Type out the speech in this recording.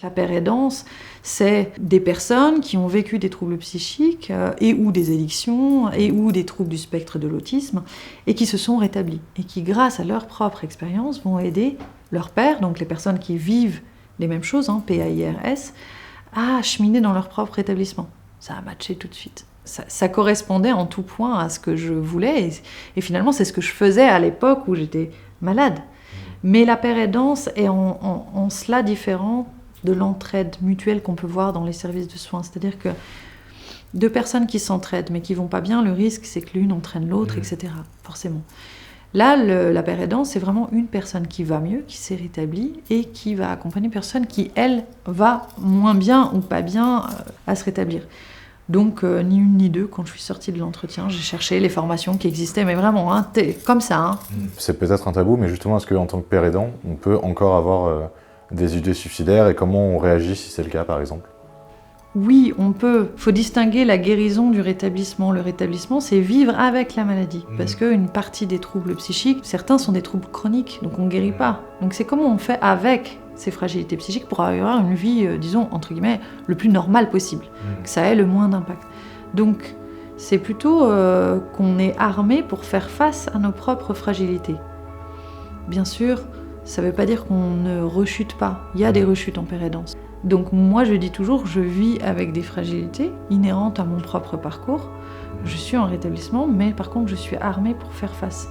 La père aidance, c'est des personnes qui ont vécu des troubles psychiques et ou des addictions et ou des troubles du spectre de l'autisme et qui se sont rétablis et qui, grâce à leur propre expérience, vont aider leur père, donc les personnes qui vivent les mêmes choses, PAIRS, à cheminer dans leur propre rétablissement. Ça a matché tout de suite. Ça correspondait en tout point à ce que je voulais et finalement c'est ce que je faisais à l'époque où j'étais malade. Mais la père aidance est en cela différent de l'entraide mutuelle qu'on peut voir dans les services de soins. C'est-à-dire que deux personnes qui s'entraident mais qui vont pas bien, le risque c'est que l'une entraîne l'autre, etc. Forcément. Là, la père aidance, c'est vraiment une personne qui va mieux, qui s'est rétablie et qui va accompagner une personne qui, elle, va moins bien ou pas bien à se rétablir. Donc, ni une ni deux, quand je suis sortie de l'entretien, j'ai cherché les formations qui existaient, mais vraiment, comme ça. C'est peut-être un tabou, mais justement, est-ce qu'en tant que père aidant, on peut encore avoir des idées suicidaires et comment on réagit si c'est le cas, par exemple ? Oui, on peut. Il faut distinguer la guérison du rétablissement. Le rétablissement, c'est vivre avec la maladie. Parce qu'une partie des troubles psychiques, certains sont des troubles chroniques, donc on ne guérit pas. Donc c'est comment on fait avec ces fragilités psychiques pour avoir une vie, disons, entre guillemets, le plus normale possible, que ça ait le moins d'impact. Donc c'est plutôt qu'on est armé pour faire face à nos propres fragilités. Bien sûr, ça ne veut pas dire qu'on ne rechute pas. Il y a des rechutes en père aidance. Donc moi je dis toujours, je vis avec des fragilités inhérentes à mon propre parcours. Je suis en rétablissement, mais par contre je suis armée pour faire face.